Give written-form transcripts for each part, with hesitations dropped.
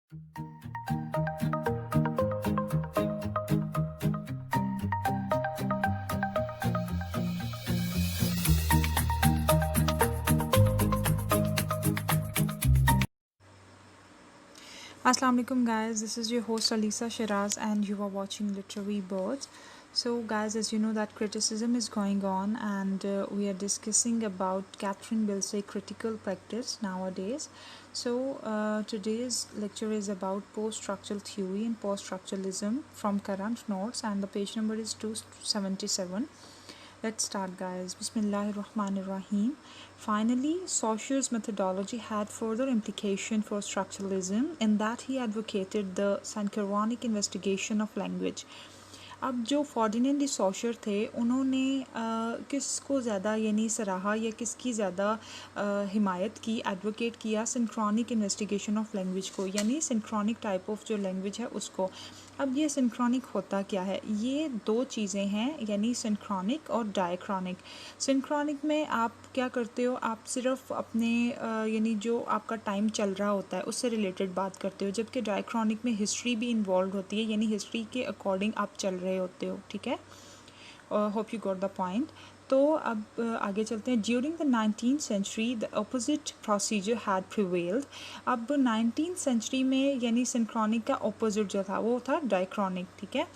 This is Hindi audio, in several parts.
Assalamu alaikum guys, this is your host Alisa Shiraz and you are watching Literary Birds. So guys, as you know that criticism is going on and we are discussing about Catherine Bilsey critical practice nowadays. So today's lecture is about post-structural theory and post-structuralism from current notes, and the page number is 277. Let's start guys. Bismillahirrahmanirrahim. Finally, Saussure's methodology had further implication for structuralism in that he advocated the synchronic investigation of language. अब जो फॉर्डिनेंट डी सॉशर थे उन्होंने किसको ज़्यादा यानी सराहा या किसकी ज़्यादा हिमायत की, एडवोकेट किया सिंक्रोनिक इन्वेस्टिगेशन ऑफ लैंग्वेज को, यानी सिंक्रोनिक टाइप ऑफ जो लैंग्वेज है उसको। अब ये सिंक्रोनिक होता क्या है? ये दो चीज़ें हैं, यानी सिंक्रोनिक और डायक्रॉनिक। सिंक्रोनिक में आप क्या करते हो, आप सिर्फ अपने यानी जो आपका टाइम चल रहा होता है उससे रिलेटेड बात करते हो, जबकि डायक्रॉनिक में हिस्ट्री भी इन्वॉल्व होती है, यानी हिस्ट्री के अकॉर्डिंग आप चल रहे होते हो। ठीक है, hope you got the point. तो अब आगे चलते हैं। During the 19th century the opposite procedure had prevailed. अब 19th सेंचुरी में यानी सिंक्रोनिक का अपोजिट जो था वो था डायक्रॉनिक। ठीक है,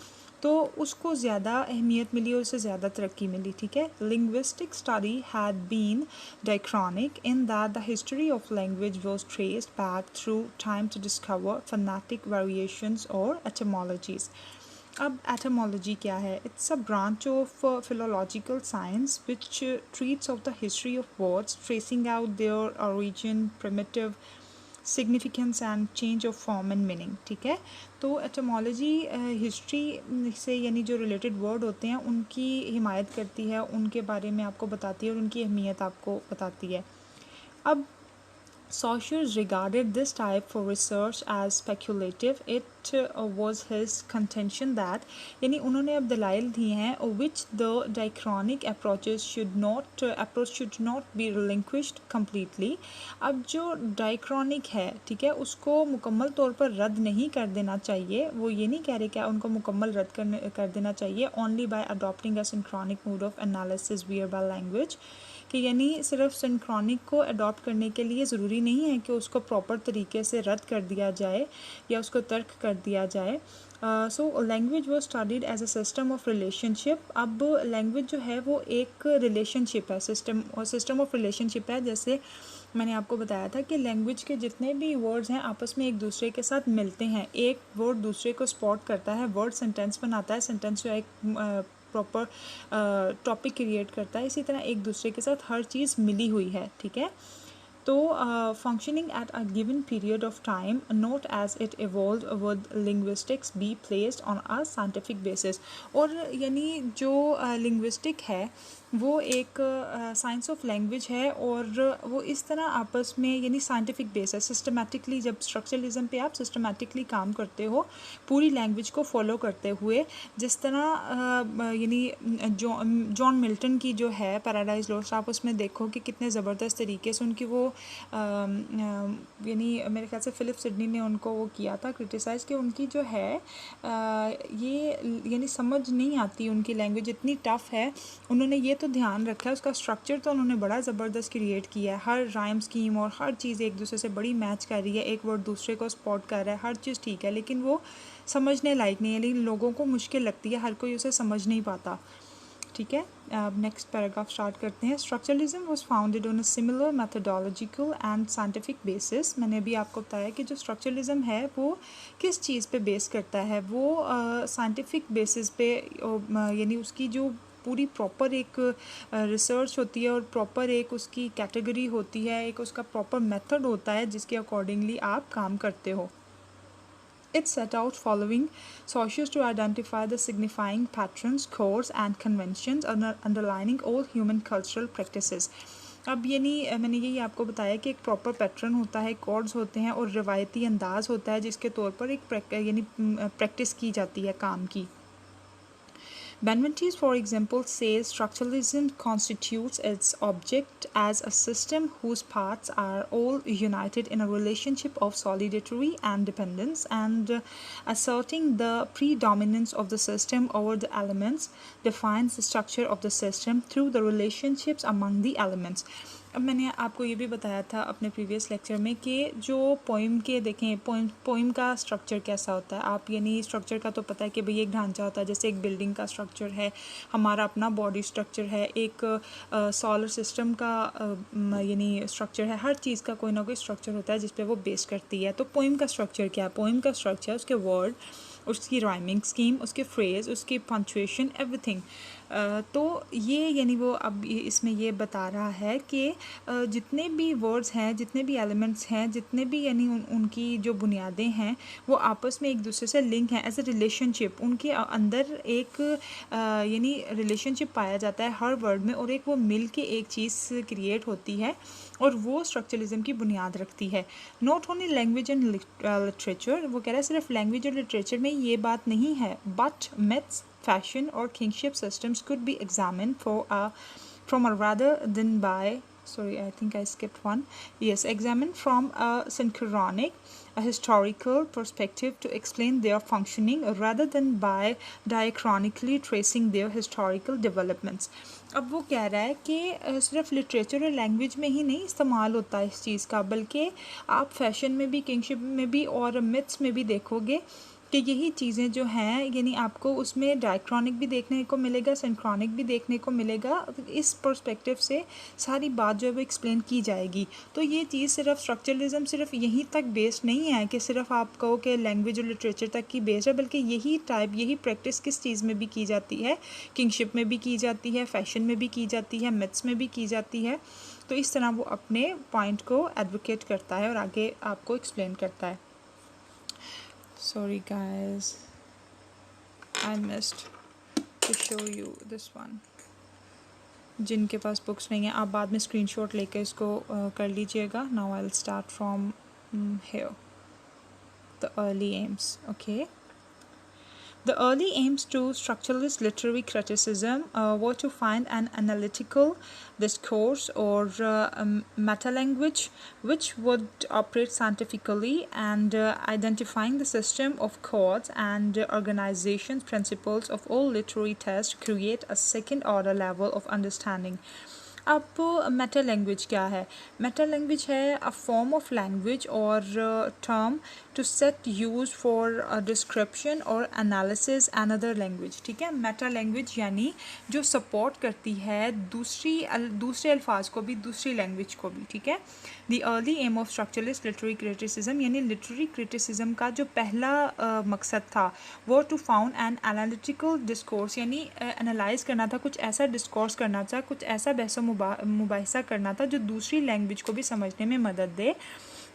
तो उसको ज़्यादा अहमियत मिली और उससे ज़्यादा तरक्की मिली। ठीक है, linguistic study had been diachronic in that the history of language was traced back through time to discover phonetic variations और एटमोलॉजीज। अब एटमोलॉजी क्या है? It's a branch of philological science which treats of the history of words, tracing out their origin, primitive significance and change of form and meaning. ठीक है, तो एटमोलॉजी हिस्ट्री से यानी जो रिलेटेड वर्ड होते हैं उनकी हिमायत करती है, उनके बारे में आपको बताती है और उनकी अहमियत आपको बताती है। अब Saussure regarded this type for research as speculative. It was his contention that यानी उन्होंने अब दलाइल दिए हैं which the diachronic approach should not be relinquished completely. अब जो डायक्रॉनिक है, ठीक है, उसको मुकम्मल तौर पर रद्द नहीं कर देना चाहिए। वो ये नहीं कह रहे क्या उनको मुकम्मल रद्द कर देना चाहिए, only by adopting a synchronic mode of analysis via language, कि यानी सिर्फ सिंक्रोनिक को अडॉप्ट करने के लिए ज़रूरी नहीं है कि उसको प्रॉपर तरीके से रद्द कर दिया जाए या उसको तर्क कर दिया जाए। सो लैंग्वेज वो studied as a system of relationship. अब लैंग्वेज जो है वो एक रिलेशनशिप है, सिस्टम ऑफ रिलेशनशिप है। जैसे मैंने आपको बताया था कि लैंग्वेज के जितने भी वर्ड्स हैं आपस में एक दूसरे के साथ मिलते हैं, एक वर्ड दूसरे को स्पॉट करता है, वर्ड सेंटेंस बनाता है, सेंटेंस जो एक प्रॉपर टॉपिक क्रिएट करता है। इसी तरह एक दूसरे के साथ हर चीज़ मिली हुई है। ठीक है, तो functioning at a given period of time, not as it evolve with linguistics be placed on a scientific basis. और यानी जो लिंग्विस्टिक है वो एक साइंस ऑफ लैंग्वेज है और वो इस तरह आपस में यानी साइंटिफिक बेस है, सिस्टमेटिकली। जब स्ट्रक्चरलिज्म पे आप सिस्टमेटिकली काम करते हो पूरी लैंग्वेज को फॉलो करते हुए, जिस तरह यानी जॉन मिल्टन की जो है पैराडाइज लॉस्ट, आप उसमें देखो कि कितने ज़बरदस्त तरीके से उनकी वो यानी मेरे ख्याल से फ़िलिप सिडनी ने उनको वो किया था क्रिटिसाइज़, कि उनकी जो है ये यानी समझ नहीं आती, उनकी लैंग्वेज इतनी टफ़ है। उन्होंने ये तो ध्यान रखा है, उसका स्ट्रक्चर तो उन्होंने बड़ा ज़बरदस्त क्रिएट किया है, हर राइम स्कीम और हर चीज़ एक दूसरे से बड़ी मैच कर रही है, एक वर्ड दूसरे को स्पॉट कर रहा है, हर चीज़ ठीक है, लेकिन वो समझने लायक नहीं है, लेकिन लोगों को मुश्किल लगती है, हर कोई उसे समझ नहीं पाता। ठीक है, अब नेक्स्ट पैराग्राफ स्टार्ट करते हैं। Structuralism was founded on a similar methodological and scientific basis. मैंने अभी आपको बताया कि जो स्ट्रक्चरलिज्म है वो किस चीज़ पे बेस करता है, वो साइंटिफिक बेसिस पे, यानी उसकी जो पूरी प्रॉपर एक रिसर्च होती है और प्रॉपर एक उसकी कैटेगरी होती है, एक उसका प्रॉपर मेथड होता है जिसके अकॉर्डिंगली आप काम करते हो। It set out following Saussure to identify the signifying patterns, codes and conventions underlining all human cultural practices. अब यानी मैंने यही आपको बताया कि एक प्रॉपर पैटर्न होता है, कोड्स होते हैं और रिवायती अंदाज़ होता है जिसके तौर पर एक यानी प्रैक्टिस की जाती है काम की। Benveniste, for example, says structuralism constitutes its object as a system whose parts are all united in a relationship of solidarity and dependence, and asserting the predominance of the system over the elements defines the structure of the system through the relationships among the elements. अब मैंने आपको ये भी बताया था अपने प्रीवियस लेक्चर में कि जो पोइम के देखें पोइम का स्ट्रक्चर कैसा होता है। आप यानी स्ट्रक्चर का तो पता है कि भाई एक ढांचा होता है, जैसे एक बिल्डिंग का स्ट्रक्चर है, हमारा अपना बॉडी स्ट्रक्चर है, एक सोलर सिस्टम का यानी स्ट्रक्चर है, हर चीज़ का कोई ना कोई स्ट्रक्चर होता है जिस पे वो बेस करती है। तो पोइम का स्ट्रक्चर क्या है? पोइम का स्ट्रक्चर उसके वर्ड, उसकी राइमिंग स्कीम, उसके फ्रेज, उसकी पंक्चुएशन, एवरीथिंग। तो ये यानी वो अब इसमें ये बता रहा है कि जितने भी वर्ड्स हैं, जितने भी एलिमेंट्स हैं, जितने भी यानी उनकी जो बुनियादें हैं वो आपस में एक दूसरे से लिंक हैं एज ए रिलेशनशिप। उनके अंदर एक यानी रिलेशनशिप पाया जाता है हर वर्ड में, और एक वो मिल के एक चीज़ क्रिएट होती है, और वो स्ट्रक्चरलिज्म की बुनियाद रखती है। Not only language and literature, वो कह रहा है सिर्फ लैंग्वेज और लिटरेचर में ये बात नहीं है, but myths, fashion or kingship systems could be examined from a rather than by I think I skipped one. Yes, examined from a synchronic, a historical perspective to explain their functioning rather than by diachronically tracing their historical developments. अब वो कह रहा है कि सिर्फ लिटरेचर और लैंग्वेज में ही नहीं इस्तेमाल होता है इस चीज़ का, बल्कि आप फैशन में भी, किंगशिप में भी और मिथ्स में भी देखोगे कि यही चीज़ें जो हैं यानी आपको उसमें डायक्रॉनिक भी देखने को मिलेगा, सिंक्रोनिक भी देखने को मिलेगा। इस पर्सपेक्टिव से सारी बात जो है वो एक्सप्लेन की जाएगी। तो ये चीज़ सिर्फ स्ट्रक्चरलिज्म सिर्फ यहीं तक बेस्ड नहीं है कि सिर्फ आप कहो कि लैंग्वेज और लिटरेचर तक की बेस्ड है, बल्कि यही टाइप, यही प्रैक्टिस किस चीज़ में भी की जाती है, किंगशिप में भी की जाती है, फैशन में भी की जाती है, मिथ्स में भी की जाती है। तो इस तरह वो अपने पॉइंट को एडवोकेट करता है और आगे आपको एक्सप्लेन करता है। Sorry guys, I missed to show you this one. जिनके पास बुक्स नहीं है आप बाद में स्क्रीनशॉट लेके इसको कर लीजिएगा। Now I'll start from here. The early aims. Okay. The early aims to structuralist literary criticism were to find an analytical discourse or meta-language which would operate scientifically and identifying the system of chords and organization principles of all literary texts to create a second order level of understanding. अब मेटा लैंग्वेज क्या है? मेटा लैंग्वेज है अ फॉर्म ऑफ लैंग्वेज और term to set use for description और एनालिसिस अनदर लैंग्वेज। ठीक है, मेटा लैंग्वेज यानी जो सपोर्ट करती है दूसरे अल्फाज को भी, दूसरी लैंग्वेज को भी। ठीक है, the early aim of structuralist literary criticism यानी लिटरेरी क्रिटिसिज्म का जो पहला मकसद था वो to found an analytical discourse यानी एनालाइज करना था, कुछ ऐसा डिस्कोर्स करना था, कुछ ऐसा बहस मुबाहिसा करना था जो दूसरी लैंग्वेज को भी समझने में मदद दे।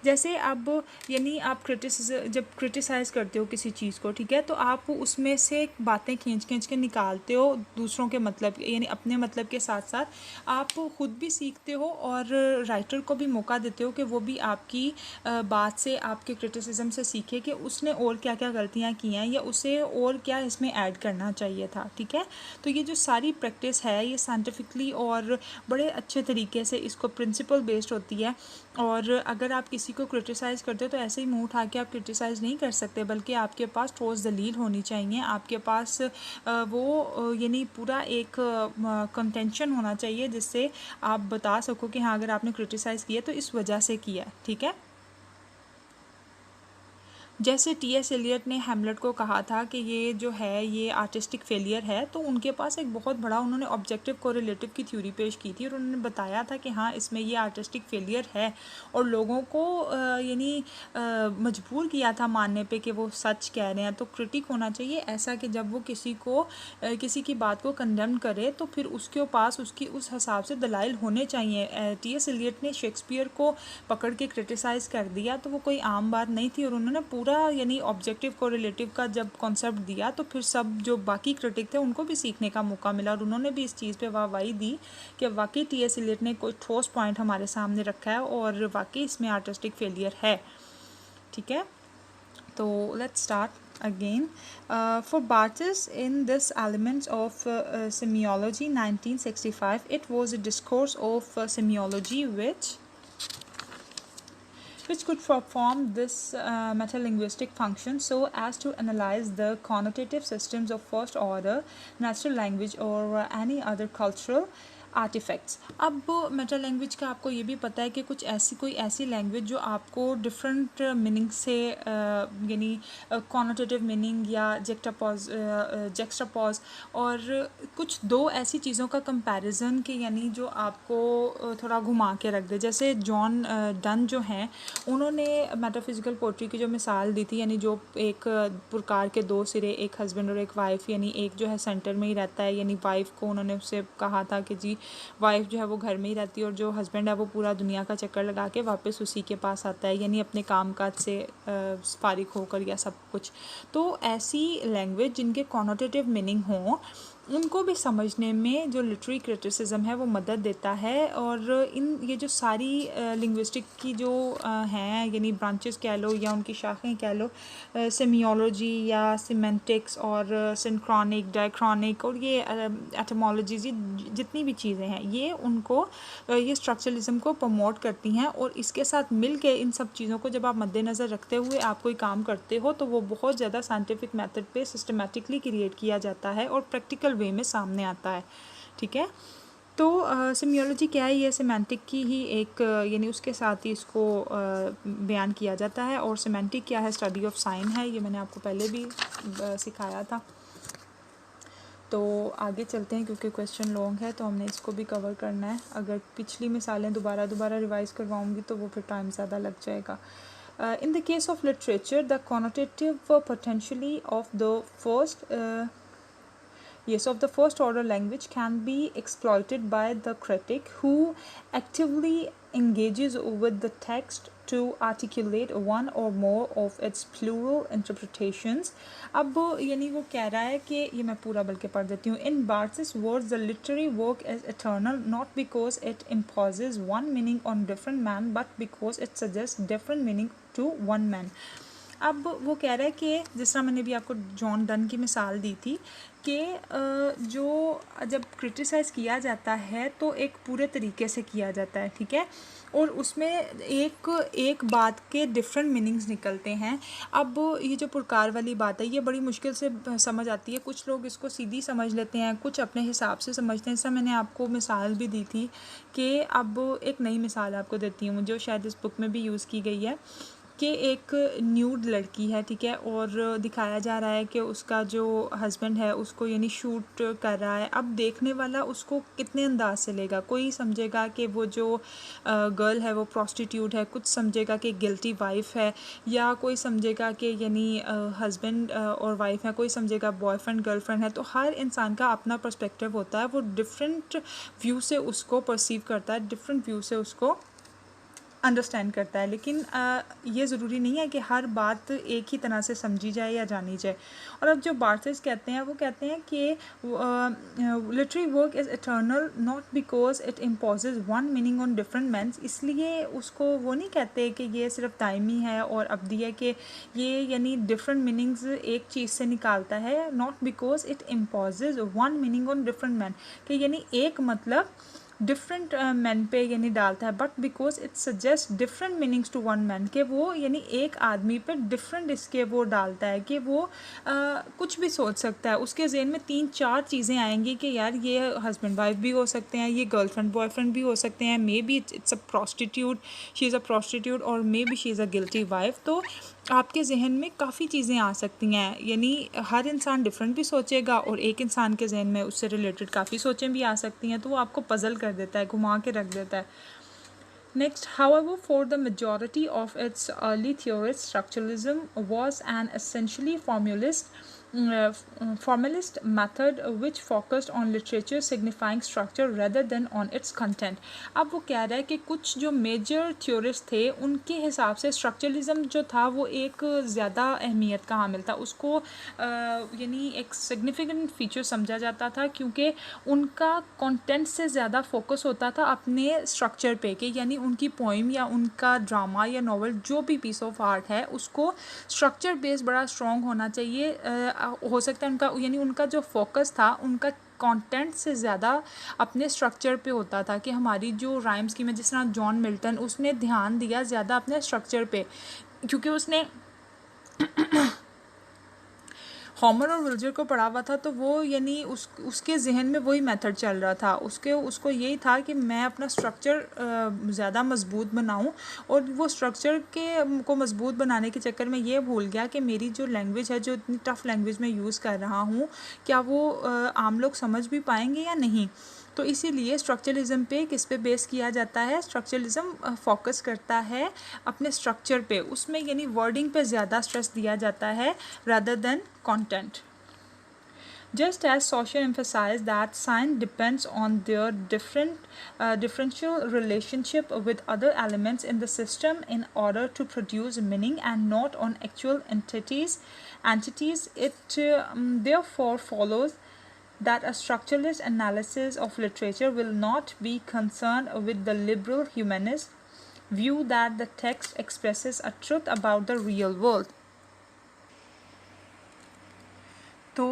जैसे अब यानी आप जब क्रिटिसाइज़ करते हो किसी चीज़ को, ठीक है, तो आप उसमें से बातें खींच के निकालते हो दूसरों के मतलब यानी अपने मतलब के साथ साथ आप खुद भी सीखते हो और राइटर को भी मौका देते हो कि वो भी आपकी बात से, आपके क्रिटिसिज्म से सीखे कि उसने और क्या क्या गलतियाँ की हैं या उसे और क्या इसमें ऐड करना चाहिए था। ठीक है, तो ये जो सारी प्रैक्टिस है ये साइंटिफिकली और बड़े अच्छे तरीके से इसको प्रिंसिपल बेस्ड होती है। और अगर आप किसी को क्रिटिसाइज़ करते हो तो ऐसे ही मुंह उठा के आप क्रिटिसाइज़ नहीं कर सकते, बल्कि आपके पास ठोस दलील होनी चाहिए, आपके पास वो यानी पूरा एक कंटेंशन होना चाहिए जिससे आप बता सको कि हाँ अगर आपने क्रिटिसाइज़ किया तो इस वजह से किया। ठीक है, जैसे टी.एस. एलियट ने हैमलेट को कहा था कि ये जो है ये आर्टिस्टिक फेलियर है, तो उनके पास एक बहुत बड़ा उन्होंने ऑब्जेक्टिव कोरिलेटिव की थ्योरी पेश की थी और उन्होंने बताया था कि हाँ इसमें ये आर्टिस्टिक फेलियर है और लोगों को यानी मजबूर किया था मानने पे कि वो सच कह रहे हैं। तो क्रिटिक होना चाहिए ऐसा कि जब वो किसी की बात को कंडेम करे तो फिर उसके पास उसकी उस हिसाब से दलाइल होने चाहिए। टी.एस. एलियट ने शेक्सपियर को पकड़ के क्रिटिसाइज़ कर दिया तो वो कोई आम बात नहीं थी और उन्होंने पूरा यानी ऑब्जेक्टिव कोरिलेटिव का जब कॉन्सेप्ट दिया तो फिर सब जो बाकी क्रिटिक थे उनको भी सीखने का मौका मिला और उन्होंने भी इस चीज़ पे वाहवाही दी कि वाकई टी.एस. एलियट ने कोई ठोस पॉइंट हमारे सामने रखा है और वाकई इसमें आर्टिस्टिक फेलियर है। ठीक है, तो let's start. again. For Bartis, in this Elements of Semiology 1965, it was a discourse of semiology which could perform this metalinguistic function so as to analyze the connotative systems of first order natural language or any other cultural artefacts. अब मेटा लैंग्वेज का आपको ये भी पता है कि कुछ ऐसी कोई ऐसी लैंग्वेज जो आपको डिफरेंट मीनिंग से यानी कॉनोटेटिव मीनिंग या जेक्स्ट्रापॉज और कुछ दो ऐसी चीज़ों का कंपैरिजन के यानी जो आपको थोड़ा घुमा के रख दे. जैसे जॉन डन जो हैं उन्होंने मेटाफिजिकल पोइट्री की जो मिसाल दी थी यानी जो एक पुरकार के दो सिरे एक हस्बैंड और एक वाइफ यानी एक जो है सेंटर में ही रहता है यानी वाइफ को उन्होंने उससे कहा था कि जी वाइफ जो है वो घर में ही रहती है और जो हस्बैंड है वो पूरा दुनिया का चक्कर लगा के वापस उसी के पास आता है यानी अपने काम काज से फारिग होकर या सब कुछ. तो ऐसी लैंग्वेज जिनके कॉनोटेटिव मीनिंग हों उनको भी समझने में जो लिटरेरी क्रिटिसिज्म है वो मदद देता है. और ये जो सारी लिंग्विस्टिक की जो हैं यानी ब्रांचेस कह लो या उनकी शाखें कह लो सेमियोलॉजी या सिमेंटिक्स और सिंक्रोनिक डायक्रॉनिक और ये एटमोलॉजीज ये जितनी भी चीज़ें हैं ये उनको ये स्ट्रक्चरलिज्म को प्रमोट करती हैं. और इसके साथ मिल के इन सब चीज़ों को जब आप मद्देनज़र रखते हुए आप कोई काम करते हो तो वो बहुत ज़्यादा साइंटिफिक मेथड पे सिस्टमेटिकली क्रिएट किया जाता है और प्रैक्टिकल वे में सामने आता है. ठीक है. तो सेमियोलॉजी क्या है ये सिमेंटिक की ही एक यानी उसके साथ ही इसको बयान किया जाता है. और सिमेंटिक क्या है स्टडी ऑफ साइन है ये मैंने आपको पहले भी सिखाया था. तो आगे चलते हैं क्योंकि क्वेश्चन लॉन्ग है तो हमने इसको भी कवर करना है. अगर पिछली मिसालें दोबारा रिवाइज़ करवाऊँगी तो वो फिर टाइम ज़्यादा लग जाएगा. In the case of literature, the connotative potentially of the first order language can be exploited by the critic who actively engages with the text to articulate one or more of its plural interpretations. अब यानी वो कह रहा है कि ये मैं पूरा बल्कि पढ़ देती हूँ. In Barthes' words, the literary work is eternal not because it imposes one meaning on different man but because it suggests different meaning to one man. अब वो कह रहा है कि जिस तरह मैंने भी आपको जॉन डन की मिसाल दी थी कि जो जब क्रिटिसाइज़ किया जाता है तो एक पूरे तरीके से किया जाता है. ठीक है. और उसमें एक बात के डिफरेंट मीनिंग्स निकलते हैं. अब ये जो पुरकार वाली बात है ये बड़ी मुश्किल से समझ आती है. कुछ लोग इसको सीधी समझ लेते हैं कुछ अपने हिसाब से समझते हैं. ऐसा मैंने आपको मिसाल भी दी थी कि अब एक नई मिसाल आपको देती हूँ जो शायद इस बुक में भी यूज़ की गई है कि एक न्यूड लड़की है. ठीक है. और दिखाया जा रहा है कि उसका जो हस्बैंड है उसको यानी शूट कर रहा है. अब देखने वाला उसको कितने अंदाज से लेगा. कोई समझेगा कि वो जो गर्ल है वो प्रोस्टिट्यूट है, कुछ समझेगा कि गिल्टी वाइफ है, या कोई समझेगा कि यानी हस्बैंड और वाइफ है, कोई समझेगा बॉयफ्रेंड गर्लफ्रेंड है. तो हर इंसान का अपना पर्सपेक्टिव होता है. वो डिफरेंट व्यू से उसको परसीव करता है, डिफरेंट व्यू से उसको अंडरस्टैंड करता है. लेकिन ये ज़रूरी नहीं है कि हर बात एक ही तरह से समझी जाए या जानी जाए. और अब जो बार्थेस कहते हैं वो कहते हैं कि literary work is eternal not because it imposes one meaning on different men's. इसलिए उसको वो नहीं कहते कि ये सिर्फ टाइमी है और अवधि है कि ये यानी डिफरेंट मीनिंग्स एक चीज़ से निकालता है. Not because it imposes one meaning on different man कि यानी एक मतलब डिफरेंट मैन पे यानी डालता है. But because it suggest different meanings to one man के वो यानी एक आदमी पे डिफरेंट इसके वो डालता है कि वो कुछ भी सोच सकता है. उसके ज़हन में 3-4 चीज़ें आएंगी कि यार ये हस्बैंड वाइफ भी हो सकते हैं, ये गर्लफ्रेंड बॉयफ्रेंड भी हो सकते हैं, may be it's a prostitute, she is a prostitute, और may be she is a guilty wife. तो आपके जहन में काफ़ी चीज़ें आ सकती हैं. यानी हर इंसान डिफरेंट भी सोचेगा और एक इंसान के जहन में उससे रिलेटेड काफ़ी सोचें भी आ सकती हैं. तो वो आपको पज़ल कर देता है, घुमा के रख देता है. Next, however, for the majority of its early theorists, structuralism was an essentially formalist formalist method which focused on literature signifying structure rather than on its content. अब वो कह रहा है कि कुछ जो मेजर थ्योरिस्ट थे उनके हिसाब से स्ट्रक्चरलिज्म जो था वो एक ज़्यादा अहमियत का हामिल था, उसको यानी एक सिग्निफिकेंट फीचर समझा जाता था क्योंकि उनका कंटेंट से ज़्यादा फोकस होता था अपने स्ट्रक्चर पे, कि यानी उनकी पोइम या उनका ड्रामा या नॉवल जो भी पीस ऑफ आर्ट है उसको स्ट्रक्चर बेस बड़ा स्ट्रॉन्ग होना चाहिए। हो सकता है उनका यानी उनका जो फोकस था उनका कंटेंट से ज़्यादा अपने स्ट्रक्चर पे होता था, कि हमारी जो राइम स्कीम है, जिस तरह जॉन मिल्टन उसने ध्यान दिया ज़्यादा अपने स्ट्रक्चर पे, क्योंकि उसने होमर और विल्जर को पढ़ा हुआ था, तो वो यानी उसके जहन में वही मेथड चल रहा था, उसको यही था कि मैं अपना स्ट्रक्चर ज़्यादा मजबूत बनाऊं, और वो स्ट्रक्चर को मजबूत बनाने के चक्कर में ये भूल गया कि मेरी जो लैंग्वेज है, जो इतनी टफ लैंग्वेज मैं यूज़ कर रहा हूँ, क्या वो आम लोग समझ भी पाएंगे या नहीं। तो इसीलिए स्ट्रक्चरलिज्म पे किस पे बेस किया जाता है, स्ट्रक्चरलिज्म फोकस करता है अपने स्ट्रक्चर पे, उसमें यानी वर्डिंग पे ज़्यादा स्ट्रेस दिया जाता है rather than content. Just as Saussure emphasized that science depends on their differential relationship with other elements in the system in order to produce meaning and not on actual entities, it therefore follows that a structuralist analysis of literature will not be concerned with the liberal humanist view that the text expresses a truth about the real world. तो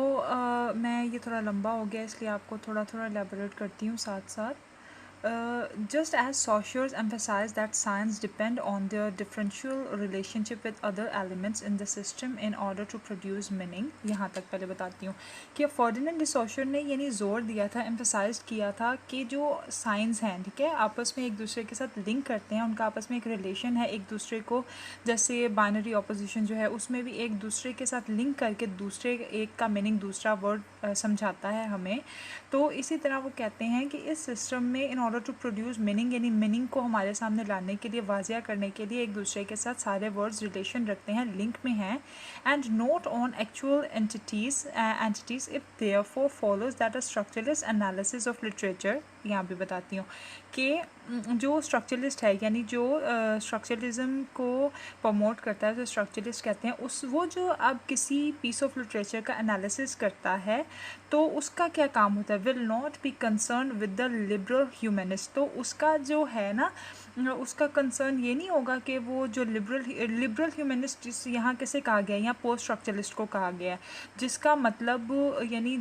मैं ये थोड़ा लंबा हो गया, इसलिए आपको थोड़ा थोड़ा एलेबोरेट करती हूँ साथ साथ. Just as Saussure emphasized that science depend on their differential relationship with other elements in the system in order to produce meaning, यहाँ तक पहले बताती हूँ कि फर्डिनेंड डी सॉशर ने यानी जोर दिया था, एम्फसाइज किया था कि जो साइंस हैं, ठीक है, आपस में एक दूसरे के साथ लिंक करते हैं, उनका आपस में एक रिलेशन है एक दूसरे को, जैसे बाइनरी ऑपोजिशन जो है उसमें भी एक दूसरे के साथ लिंक करके दूसरे एक का मीनिंग दूसरा वर्ड समझाता है हमें. तो इसी तरह वो कहते हैं कि इस सिस्टम में in order to produce meaning, यानी मीनिंग को हमारे सामने लाने के लिए, वाजिया करने के लिए एक दूसरे के साथ सारे वर्ड्स रिलेशन रखते हैं, लिंक में हैं, and note on actual entities if therefore follows that a structuralist analysis of literature. यहाँ भी बताती हूँ कि जो स्ट्रक्चरलिस्ट है, यानी जो स्ट्रक्चरलिज्म को प्रमोट करता है, जो स्ट्रक्चरलिस्ट कहते हैं, वो जो अब किसी पीस ऑफ लिटरेचर का एनालिसिस करता है तो उसका क्या काम होता है, will not be concern with the liberal humanist. तो उसका जो है ना, उसका कंसर्न ये नहीं होगा कि वो जो लिबरल ह्यूमनिस्ट यहाँ कैसे कहा गया है, यहाँ पोस्ट स्ट्रक्चरलिस्ट को कहा गया है, जिसका मतलब यानी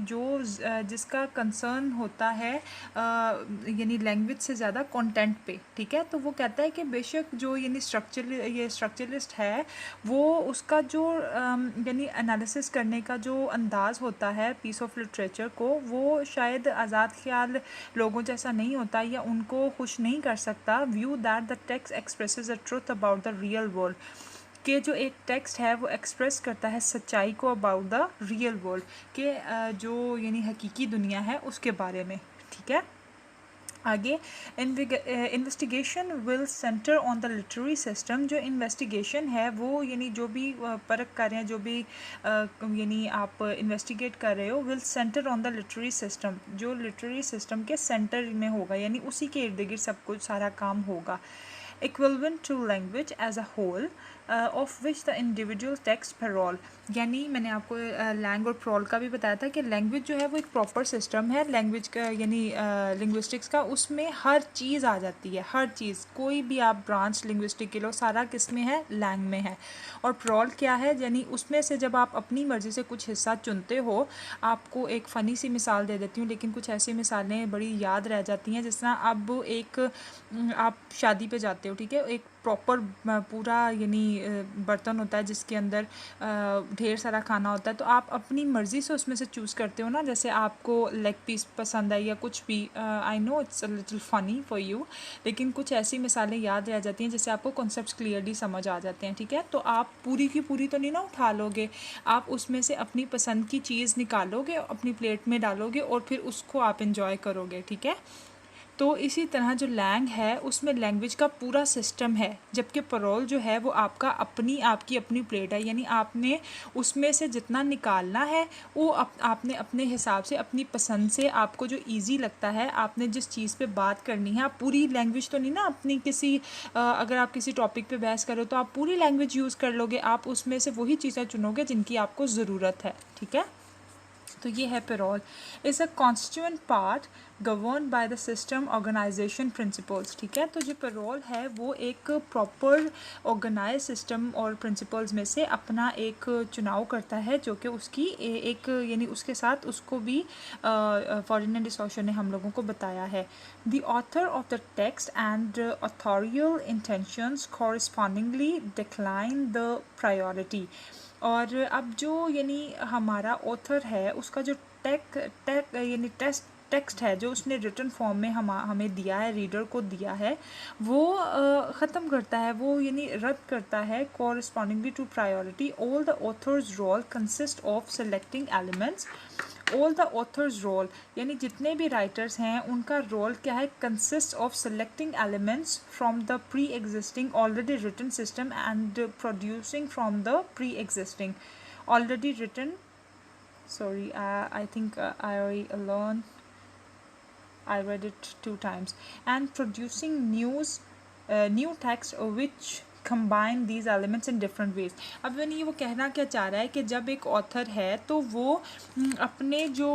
जिसका कंसर्न होता है यानी लैंग्वेज से ज़्यादा कंटेंट पे, ठीक है. तो वो कहता है कि बेशक जो यानी स्ट्रक्चरलिस्ट है, वो उसका जो यानी एनालिसिस करने का जो अंदाज़ होता है पीस ऑफ लिटरेचर को, वो शायद आज़ाद ख्याल लोगों जैसा नहीं होता या उनको खुश नहीं कर सकता. View that the text expresses a truth about the real world, कि जो एक टेक्स्ट है वो एक्सप्रेस करता है सच्चाई को अबाउट द रियल वर्ल्ड, के जो यानी हकीकी दुनिया है उसके बारे में, ठीक है. आगे, investigation will centre on the literary system. जो इन्वेस्टिगेशन है वो यानी जो भी परख कर रहे हैं, जो भी यानी आप इन्वेस्टिगेट कर रहे हो, will centre on the literary system, जो लिटरेरी सिस्टम के सेंटर में होगा, यानी उसी के इर्द गिर्द सब कुछ सारा काम होगा. Equivalent to language as a whole of which the individual text parole, यानी मैंने आपको लैंग और प्रोल का भी बताया था कि लैंग्वेज जो है वो एक प्रॉपर सिस्टम है लैंग्वेज का, यानी लिंग्विस्टिक्स का, उसमें हर चीज़ आ जाती है, हर चीज़, कोई भी आप ब्रांच लिंग्विस्टिक के लो, सारा किस में है, लैंग में है. और प्रोल क्या है, यानी उसमें से जब आप अपनी मर्ज़ी से कुछ हिस्सा चुनते हो, आपको एक फ़नी सी मिसाल दे देती हूँ, लेकिन कुछ ऐसी मिसालें बड़ी याद रह जाती हैं, जिस तरह अब आप शादी पे जाते हो, ठीक है, एक प्रॉपर पूरा यानी बर्तन होता है जिसके अंदर ढेर सारा खाना होता है, तो आप अपनी मर्ज़ी से उसमें से चूज़ करते हो ना, जैसे आपको लेग पीस पसंद है या कुछ भी. I know it's a little funny for you, लेकिन कुछ ऐसी मिसालें याद रह जाती हैं जिससे आपको कॉन्सेप्ट्स क्लियरली समझ आ जाते हैं, ठीक है. तो आप पूरी की पूरी तो नहीं ना उठा लोगे, आप उसमें से अपनी पसंद की चीज़ निकालोगे, अपनी प्लेट में डालोगे और फिर उसको आप इंजॉय करोगे, ठीक है. तो इसी तरह जो लैंग है उसमें लैंग्वेज का पूरा सिस्टम है, जबकि पैरोल जो है वो आपका आपकी अपनी प्लेट है, यानी आपने उसमें से जितना निकालना है वो आपने अपने हिसाब से अपनी पसंद से आपको जो इजी लगता है आपने जिस चीज़ पे बात करनी है। आप पूरी लैंग्वेज तो नहीं ना अपनी किसी अगर आप किसी टॉपिक पे बहस करो तो आप पूरी लैंग्वेज यूज़ कर लोगे, आप उसमें से वही चीज़ें चुनोगे जिनकी आपको ज़रूरत है। ठीक है, तो ये है parole is a constituent part govern by the system organisation principles. ठीक है, तो जो पैरोल है वो एक प्रॉपर ऑर्गेनाइज सिस्टम और प्रिंसिपल्स में से अपना एक चुनाव करता है, जो कि उसकी एक यानी उसके साथ उसको भी फॉरेन एंड डिसॉशर ने हम लोगों को बताया है। The author of the text and authorial intentions correspondingly decline the priority. और अब जो यानी हमारा ऑथर है उसका जो यानी टेक्स्ट है जो उसने रिटन फॉर्म में हमें दिया है, रीडर को दिया है, वो ख़त्म करता है, वो यानी रद्द करता है correspondingly to priority. All the authors role consist of selecting elements. All the authors role यानी जितने भी राइटर्स हैं उनका रोल क्या है, consist of selecting elements from the pre existing already written system and producing from the pre existing already written sorry I think I read it 2 times and producing new text which combine these elements in different ways। अब यानी वो कहना क्या चाह रहा है कि जब एक ऑथर है तो वो अपने जो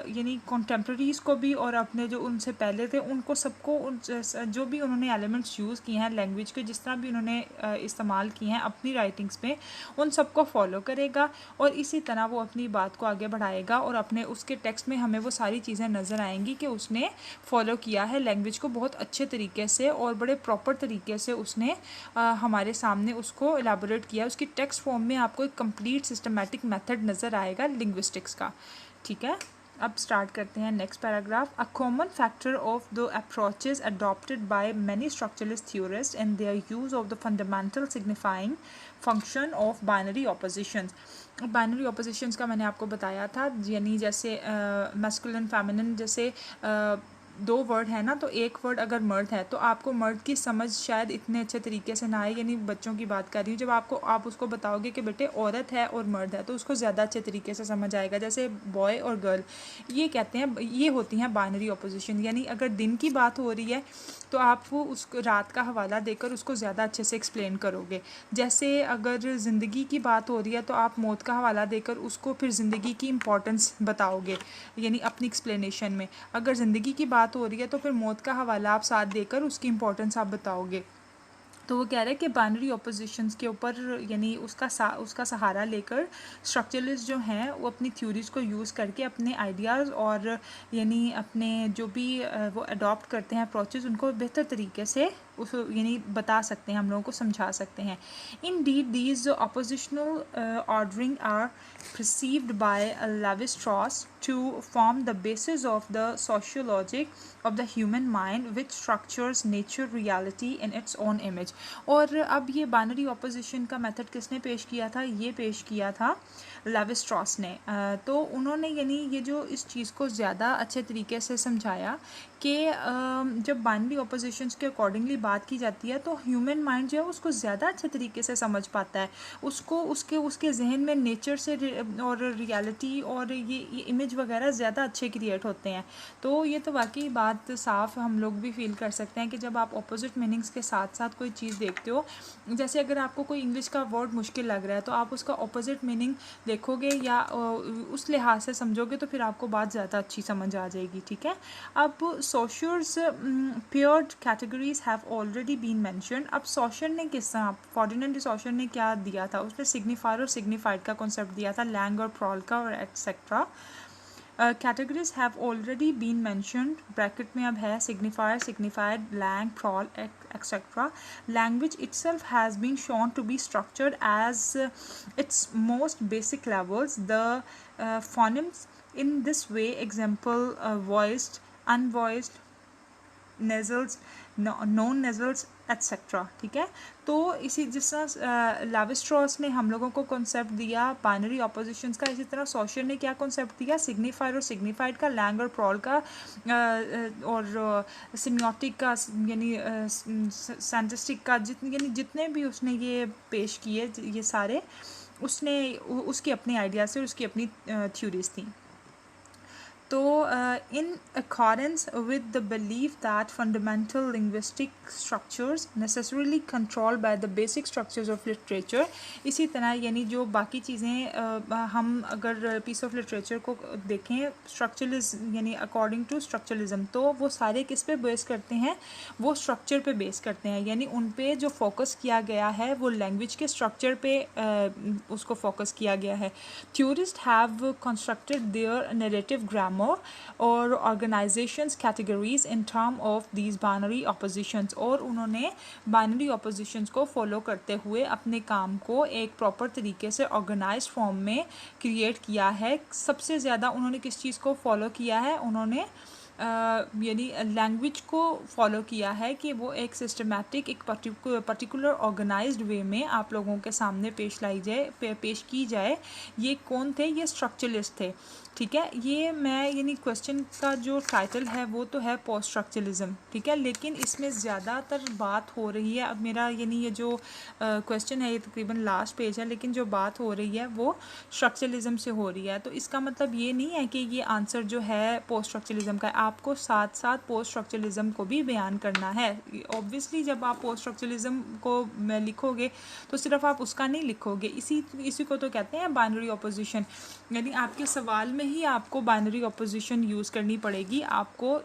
यानी कॉन्टेम्प्रेरीज को भी और अपने जो उनसे पहले थे उनको सबको जो भी उन्होंने एलिमेंट्स यूज़ किए हैं लैंग्वेज के, जिस तरह भी उन्होंने इस्तेमाल किए हैं अपनी राइटिंग्स में, उन सबको फॉलो करेगा और इसी तरह वो अपनी बात को आगे बढ़ाएगा और अपने उसके टेक्स्ट में हमें वो सारी चीज़ें नज़र आएंगी कि उसने फॉलो किया है लैंग्वेज को बहुत अच्छे तरीके से और बड़े प्रॉपर तरीके से उसने हमारे सामने उसको एलाबोरेट किया। उसकी टेक्स्ट फॉर्म में आपको एक कंप्लीट सिस्टमैटिक मेथड नज़र आएगा लिंग्विस्टिक्स का। ठीक है, अब स्टार्ट करते हैं next paragraph. A common factor of the approaches adopted by many structuralist theorist in their use of the fundamental signifying function of binary opposition's. Binary opposition's का मैंने आपको बताया था, यानी जैसे मैस्कुलिन फेमिनिन जैसे दो वर्ड है ना, तो एक वर्ड अगर मर्द है तो आपको मर्द की समझ शायद इतने अच्छे तरीके से ना आए, यानी बच्चों की बात कर रही हूँ, जब आप उसको बताओगे कि बेटे औरत है और मर्द है तो उसको ज़्यादा अच्छे तरीके से समझ आएगा। जैसे बॉय और गर्ल ये कहते हैं, ये होती हैं बाइनरी ऑपोजिशन, यानी अगर दिन की बात हो रही है तो आप उस रात का हवाला देकर उसको ज़्यादा अच्छे से एक्सप्लेन करोगे। जैसे अगर ज़िंदगी की बात हो रही है तो आप मौत का हवाला देकर उसको फिर ज़िंदगी की इम्पोर्टेंस बताओगे, यानी अपनी एक्सप्लेनेशन में। अगर ज़िंदगी की बात हो रही है तो फिर मौत का हवाला आप साथ देकर उसकी इम्पोर्टेंस आप बताओगे। तो वो कह रहे हैं कि बाइनरी ऑपोजिशंस के ऊपर यानी उसका सहारा लेकर स्ट्रक्चरलिस्ट जो हैं वो अपनी थ्योरीज़ को यूज़ करके अपने आइडियाज़ और यानी अपने जो भी वो अडॉप्ट करते हैं अप्रोचेज़ उनको बेहतर तरीके से उस यानी बता सकते हैं, हम लोगों को समझा सकते हैं। Indeed, these oppositional ordering are perceived by Levi-Strauss to form the basis of the sociologic of the human mind, which structures nature reality in its own image। और अब ये बाइनरी ऑपोजिशन का मेथड किसने पेश किया था? ये पेश किया था लेवी-स्ट्रॉस ने। तो उन्होंने यानी ये जो इस चीज़ को ज़्यादा अच्छे तरीके से समझाया कि जब बाइनरी ऑपोजिशंस के अकॉर्डिंगली बात की जाती है तो ह्यूमन माइंड जो है उसको ज़्यादा अच्छे तरीके से समझ पाता है, उसको उसके जहन में नेचर से और रियलिटी और ये इमेज वगैरह ज़्यादा अच्छे क्रिएट होते हैं। तो ये तो वाकई बात साफ हम लोग भी फील कर सकते हैं कि जब आप अपोजिट मीनिंग्स के साथ साथ कोई चीज़ देखते हो, जैसे अगर आपको कोई इंग्लिश का वर्ड मुश्किल लग रहा है तो आप उसका अपोजिट मीनिंग देखोगे या उस लिहाज से समझोगे तो फिर आपको बात ज़्यादा अच्छी समझ आ जाएगी। ठीक है, अब Saussure's paired categories have already been mentioned. अब सोशर ने किस तरह, फर्डिनेंड सोशर ने क्या दिया था, उसने सिग्निफायर और सिग्निफाइड का कॉन्सेप्ट दिया था, लैंग और प्रॉल का और etcetera. categories have already been mentioned, bracket में अब है signifier, signified, lang, prol, etc. Language itself has been shown to be structured as its most basic levels. The phonemes in this way, example voiced, unvoiced, nasals, non-nasals, etcetera. ठीक है, तो इसी जिस तरह लेवी-स्ट्रॉस ने हम लोगों को कॉन्सेप्ट दिया बाइनरी ऑपोजिशंस का, इसी तरह सॉशर ने क्या कॉन्सेप्ट दिया सिग्निफायर और सिग्निफाइड का, लैंग और प्रॉल का और सिम्योटिक का, यानी सैंटिस्टिक का, यानी जितने भी उसने ये पेश किए ये सारे, उसने उसकी अपनी आइडिया से उसकी अपनी थ्योरीज थी। तो in accordance with the belief that fundamental linguistic structures necessarily controlled by the basic structures of literature, इसी तरह यानी जो बाकी चीज़ें हम अगर piece of literature को देखें structuralism यानी according to structuralism, तो वो सारे किस पे बेस करते हैं, वो स्ट्रक्चर पे बेस करते हैं, यानी उन पे जो फोकस किया गया है वो लैंग्वेज के स्ट्रक्चर पे उसको फोकस किया गया है। Theorists have constructed their narrative grammar और organizations categories in term of these binary oppositions, और उन्होंने binary oppositions को फॉलो करते हुए अपने काम को एक प्रॉपर तरीके से ऑर्गेनाइज्ड फॉर्म में क्रिएट किया है। सबसे ज़्यादा उन्होंने किस चीज़ को फॉलो किया है, उन्होंने यानी लैंग्वेज को फॉलो किया है कि वो एक सिस्टमेटिक एक पर्टिकुलर ऑर्गेनाइज्ड वे में आप लोगों के सामने पेश की जाए। ये कौन थे, ये स्ट्रक्चरलिस्ट थे। ठीक है, ये मैं यानी क्वेश्चन का जो टाइटल है वो तो है पोस्ट स्ट्रक्चरलिज्म। ठीक है, लेकिन इसमें ज़्यादातर बात हो रही है, अब मेरा यानी ये जो क्वेश्चन है ये तकरीबन लास्ट पेज है, लेकिन जो बात हो रही है वो स्ट्रक्चरलिज्म से हो रही है। तो इसका मतलब ये नहीं है कि ये आंसर जो है पोस्ट स्ट्रक्चरलिज्म का है, आपको साथ साथ पोस्ट स्ट्रक्चरलिज्म को भी बयान करना है। ऑब्वियसली जब आप पोस्ट स्ट्रक्चरलिज्म को लिखोगे तो सिर्फ आप उसका नहीं लिखोगे, इसी को तो कहते हैं बाइनरी ऑपोजिशन, यानी आपके सवाल में ही आपको बाइनरी ऑपोजिशन यूज़ करनी पड़ेगी। आपको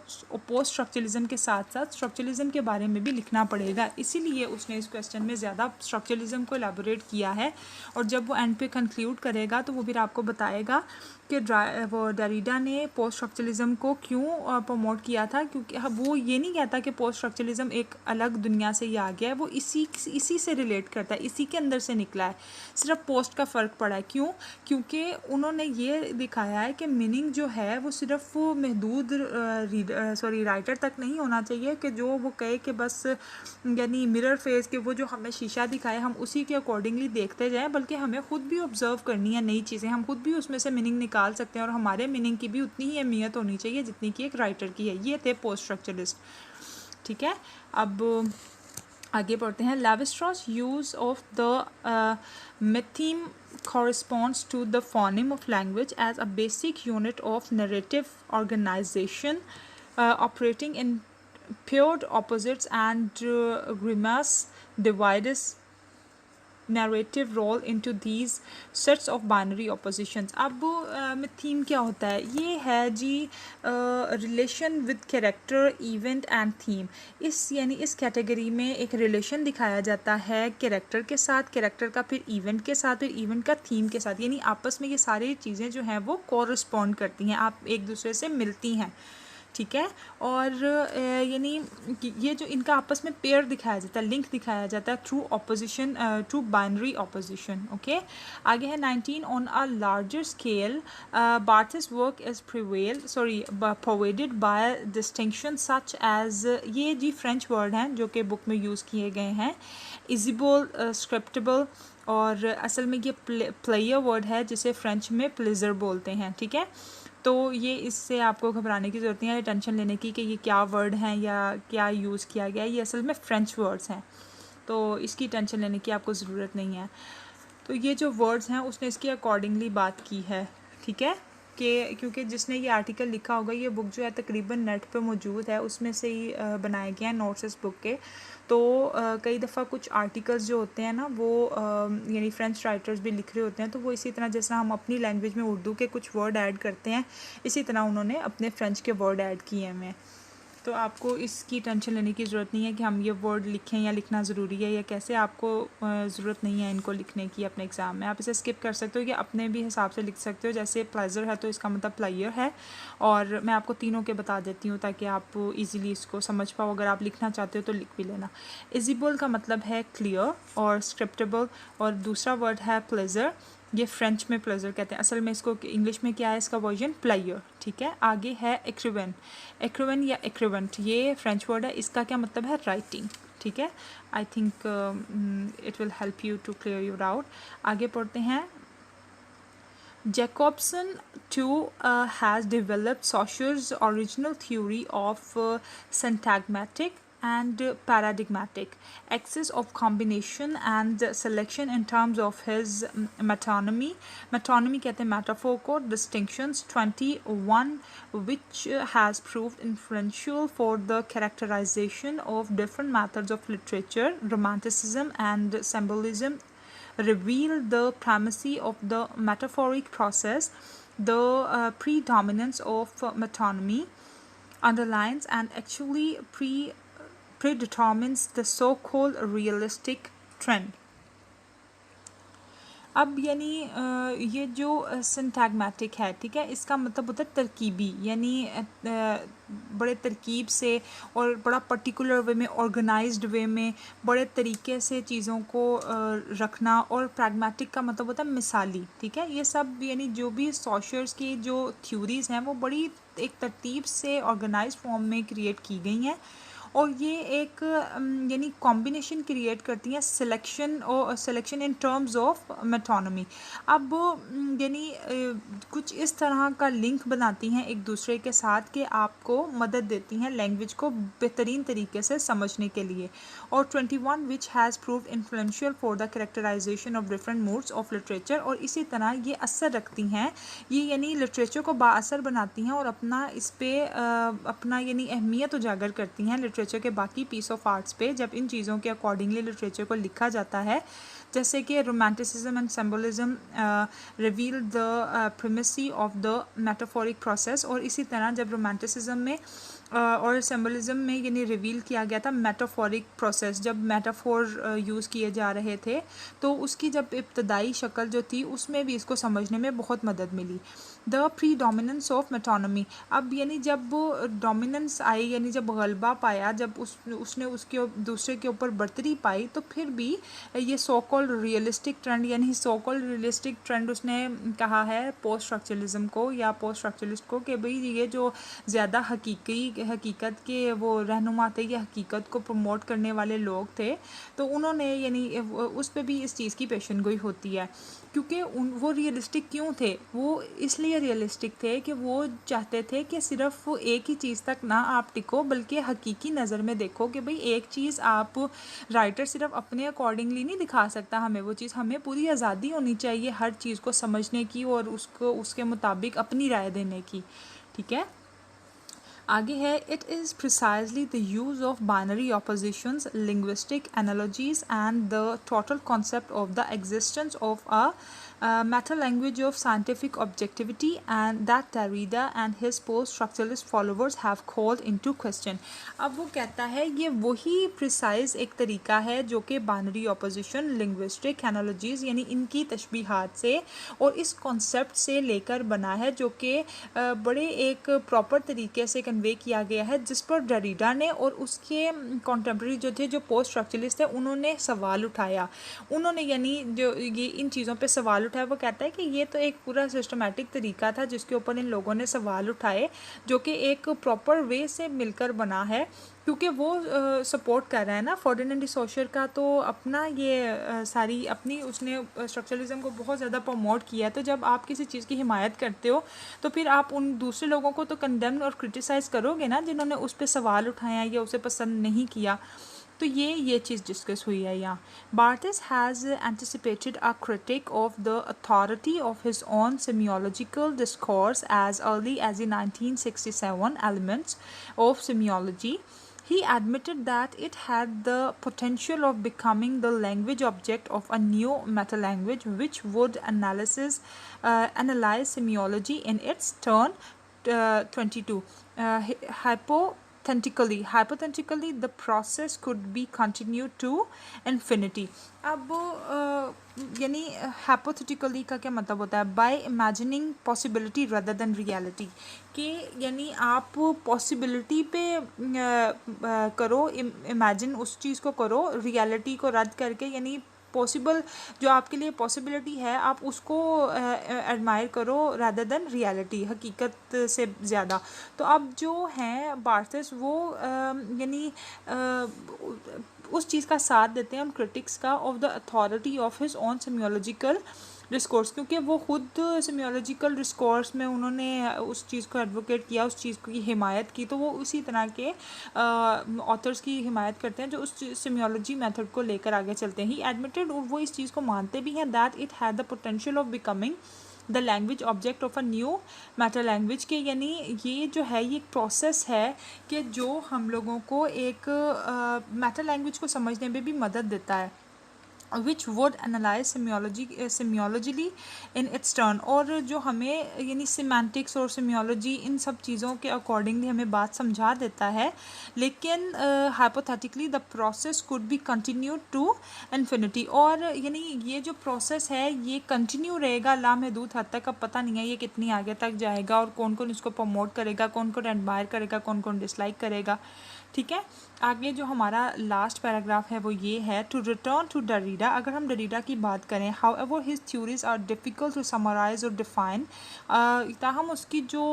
पोस्ट स्ट्रक्चरलिज्म के साथ साथ स्ट्रक्चरलिज्म के बारे में भी लिखना पड़ेगा, इसीलिए उसने इस क्वेश्चन में ज़्यादा स्ट्रक्चरलिज्म को एलाबोरेट किया है। और जब वो एंड पे कंक्लूड करेगा तो वो फिर आपको बताएगा कि वो डेरिडा ने पोस्ट स्ट्रक्चरलिज्म को क्यों प्रमोट किया था, क्योंकि वो ये नहीं कहता कि पोस्ट स्ट्रक्चरलिज्म एक अलग दुनिया से ही आ गया है, वो इसी से रिलेट करता है, इसी के अंदर से निकला है, सिर्फ पोस्ट का फ़र्क पड़ा है। क्यों? क्योंकि उन्होंने ये दिखाया है कि मीनिंग जो है वो सिर्फ वो महदूद राइटर तक नहीं होना चाहिए कि जो वो कहे कि बस यानी मिरर फेस के वो जो हमें शीशा दिखाए हम उसी के अकॉर्डिंगली देखते जाएं, बल्कि हमें ख़ुद भी ऑब्जर्व करनी है नई चीज़ें, हम खुद भी उसमें से मीनिंग निकाल सकते हैं और हमारे मीनिंग की भी उतनी ही अहमियत होनी चाहिए जितनी कि एक राइटर की है। ये थे पोस्ट स्ट्रक्चरलिस्ट। ठीक है, अब आगे बढ़ते हैं। Levi Strauss use of the mytheme corresponds to the phoneme of language as a basic unit of narrative organization operating in paired opposites and grimace divides narrative role into these sets of binary oppositions। अब थीम क्या होता है, ये है जी relation with character event and theme. यानी इस कैटेगरी में एक रिलेशन दिखाया जाता है कैरेक्टर के साथ, कैरेक्टर का फिर इवेंट के साथ, फिर इवेंट का थीम के साथ, यानी आपस में ये सारी चीज़ें जो हैं वो कोरस्पॉन्ड करती हैं, आप एक दूसरे से मिलती हैं। ठीक है, और यानी ये जो इनका आपस में पेयर दिखाया जाता है, लिंक दिखाया जाता है through opposition, through binary opposition. Okay, आगे है 19 on a larger scale Barthes work is provided by distinction such as, ये जी फ्रेंच वर्ड हैं जो कि बुक में यूज़ किए गए हैं, इजिबल, स्क्रिप्टेबल, और असल में ये प्लेयर वर्ड है जिसे फ्रेंच में प्लेजर बोलते हैं। ठीक है, तो ये इससे आपको घबराने की ज़रूरत नहीं है, टेंशन लेने की कि ये क्या वर्ड हैं या क्या यूज़ किया गया है, ये असल में फ़्रेंच वर्ड्स हैं, तो इसकी टेंशन लेने की आपको ज़रूरत नहीं है। तो ये जो वर्ड्स हैं उसने इसके अकॉर्डिंगली बात की है। ठीक है, कि क्योंकि जिसने ये आर्टिकल लिखा होगा, ये बुक जो है तकरीबन नेट पे मौजूद है, उसमें से ही बनाए गए हैं नोट्स इस बुक के। तो कई दफ़ा कुछ आर्टिकल्स जो होते हैं ना वो यानी फ्रेंच राइटर्स भी लिख रहे होते हैं, तो वो इसी तरह जैसा हम अपनी लैंग्वेज में उर्दू के कुछ वर्ड ऐड करते हैं, इसी तरह उन्होंने अपने फ्रेंच के वर्ड ऐड किए हैं। तो आपको इसकी टेंशन लेने की ज़रूरत नहीं है कि हम ये वर्ड लिखें या लिखना ज़रूरी है या कैसे, आपको ज़रूरत नहीं है इनको लिखने की अपने एग्ज़ाम में, आप इसे स्किप कर सकते हो या अपने भी हिसाब से लिख सकते हो। जैसे प्लेजर है तो इसका मतलब प्लेयर है, और मैं आपको तीनों के बता देती हूँ ताकि आप इजीली इसको समझ पाओ, अगर आप लिखना चाहते हो तो लिख भी लेना। इजिबल का मतलब है क्लियर और स्क्रिप्टेबल, और दूसरा वर्ड है प्लेजर, ये फ्रेंच में प्लेजर कहते हैं, असल में इसको इंग्लिश में क्या है इसका वर्जन प्लेयर। ठीक है, आगे है एक्रिवन, एक्रिवन या एक्रिवेंट, ये फ्रेंच वर्ड है, इसका क्या मतलब है राइटिंग। ठीक है, I think it will help you to clear your doubt. आगे पढ़ते हैं। Jacobson too has developed Saussure's original theory of syntagmatic and paradigmatic axis of combination and selection in terms of his metonymy. Metonymy कहते हैं metaphor को, distinctions 21 which has proved influential for the characterization of different methods of literature, romanticism and symbolism, reveal the primacy of the metaphoric process, the predominance of metonymy underlines and actually predetermines the so-called realistic trend. अब यानी ये जो सिंटैग्मेटिक है, ठीक है, इसका मतलब होता है तरकीबी, यानी बड़े तरकीब से और बड़ा पर्टिकुलर वे में, ऑर्गेनाइज्ड वे में, बड़े तरीके से चीज़ों को रखना। और प्रैग्मेटिक का मतलब होता है मिसाली, ठीक है। ये सब यानी जो भी सॉशर्स की जो थ्योरीज़ हैं वो बड़ी एक तरतीब से ऑर्गेनाइज फॉर्म में क्रिएट की गई हैं और ये एक यानी कॉम्बिनेशन क्रिएट करती हैं सिलेक्शन और selection in terms of metonymy. अब यानी कुछ इस तरह का लिंक बनाती हैं एक दूसरे के साथ कि आपको मदद देती हैं लैंग्वेज को बेहतरीन तरीके से समझने के लिए। और 21 which has proved influential for the characterisation of different moods of literature. और इसी तरह ये असर रखती हैं, ये यानी लिटरेचर को बाअसर बनाती हैं और अपना इस पे अपना यानी अहमियत उजागर करती हैं लिटरेचर के बाकी पीस ऑफ आर्ट्स पे, जब इन चीज़ों के अकॉर्डिंगली लिटरेचर को लिखा जाता है। जैसे कि romanticism and symbolism reveal the primacy of the metaphoric process. और इसी तरह जब रोमांटिसिज्म में और सिम्बोलिज्म में यानी रिवील किया गया था मेटाफोरिक प्रोसेस, जब मेटाफोर यूज़ किए जा रहे थे तो उसकी जब इब्तदाई शक्ल जो थी उसमें भी इसको समझने में बहुत मदद मिली। द प्रीडोमिनेंस ऑफ मेटोनमी, अब यानी जब डोमिनेंस आई, यानी जब गलबा पाया, जब उसने उसके दूसरे के ऊपर बढ़तरी पाई, तो फिर भी ये सो कॉल्ड रियलिस्टिक ट्रेंड, यानी सो कॉल्ड रियलिस्टिक ट्रेंड उसने कहा है पोस्ट स्ट्रक्चरलिज्म को या पोस्ट स्ट्रक्चरलिस्ट को कि भाई ये जो ज़्यादा हकीकत के वो रहनुमा थे या हकीकत को प्रमोट करने वाले लोग थे, तो उन्होंने यानी उस पर भी इस चीज़ की पेशन गोई होती है। क्योंकि वो रियलिस्टिक क्यों थे? वो इसलिए रियलिस्टिक थे कि वो चाहते थे कि सिर्फ एक ही चीज़ तक ना आप टिको, बल्कि हकीकी नज़र में देखो कि भाई एक चीज़ आप राइटर सिर्फ अपने अकॉर्डिंगली नहीं दिखा सकता हमें वो चीज़, हमें पूरी आज़ादी होनी चाहिए हर चीज़ को समझने की और उसको उसके मुताबिक अपनी राय देने की, ठीक है। आगे है, it is precisely the use of binary opposition's, linguistic analogies and the total concept of the existence of a meta language of scientific objectivity and that Derrida and his post-structuralist followers have called into question। अब वो कहता है ये वही प्रिसाइज एक तरीका है जो कि बाइनरी ऑपोजिशन, लिंग्विस्टिक एनालॉजीज यानी इनकी तशबीहात से और इस कॉन्सेप्ट से लेकर बना है, जो कि बड़े एक प्रॉपर तरीके से कन्वे किया गया है, जिस पर डेरिडा ने और उसके कॉन्टेम्प्रेरी जो थे, जो पोस्ट स्ट्रक्चरलिस्ट थे, उन्होंने सवाल उठाया। उन्होंने यानी जो ये इन चीज़ों पे सवाल उठाया, वो कहता है कि ये तो एक पूरा सिस्टमेटिक तरीका था जिसके ऊपर इन लोगों ने सवाल उठाए, जो कि एक प्रॉपर वे से मिलकर बना है, क्योंकि वो सपोर्ट कर रहा है ना फर्डिनेंड डी सोशर का, तो अपना ये सारी अपनी उसने स्ट्रक्चरलिज्म को बहुत ज़्यादा प्रमोट किया है। तो जब आप किसी चीज़ की हिमायत करते हो तो फिर आप उन दूसरे लोगों को तो कंडेम और क्रिटिसाइज़ करोगे ना जिन्होंने उस पर सवाल उठाया या उसे पसंद नहीं किया। तो ये चीज़ डिस्कस हुई है यहाँ। Barthes has anticipated a critique of the authority of his own semiological discourse as early as the 1967 Elements of Semiology. He admitted that it had the potential of becoming the language object of a new meta-language which would analyze semiology in its turn. 22. Hypothetically, the process could be continued to infinity. अब यानी hypothetically का क्या मतलब होता है? By imagining possibility rather than reality, कि यानी आप possibility पे करो, imagine उस चीज़ को करो, reality को रद्द करके, यानी पॉसिबल जो आपके लिए पॉसिबिलिटी है आप उसको एडमायर करो रादर देन रियलिटी, हकीकत से ज़्यादा। तो अब जो हैं बार्थेस वो यानी उस चीज़ का साथ देते हैं, उन क्रिटिक्स का, of the authority of his on semiological discourse, क्योंकि वो खुद सेमियोलॉजिकल डिस्कोर्स में उन्होंने उस चीज़ को एडवोकेट किया, उस चीज़ की हिमायत की, तो वो उसी तरह के ऑथर्स की हिमायत करते हैं जो उस सेमियोलॉजी मेथड को लेकर आगे चलते हैं। ही एडमिटेड, और वो इस चीज़ को मानते भी हैं, that it had the potential of becoming the language object of a new matter language, के यानी ये जो है ये एक प्रोसेस है कि जो हम लोगों को एक मैटर लैंग्वेज को समझने में भी मदद देता है, which would analyze semiologically in its turn, और जो हमें यानी सिमेंटिक्स और सेमियोलॉजी इन सब चीज़ों के अकॉर्डिंगली हमें बात समझा देता है, लेकिन hypothetically the process could be continued to infinity, और यानी ये जो प्रोसेस है ये कंटिन्यू रहेगा लामहदूद हद तक। अब पता नहीं है ये कितनी आगे तक जाएगा और कौन कौन इसको प्रमोट करेगा, कौन कौन एडमायर करेगा, कौन कौन डिसलाइक करेगा। ठीक है, आगे जो हमारा लास्ट पैराग्राफ है वो ये है, टू रिटर्न टू डरीडा। अगर हम डरीडा की बात करें, however his theories are difficult to summarise और डिफ़ाइन, ताहम उसकी जो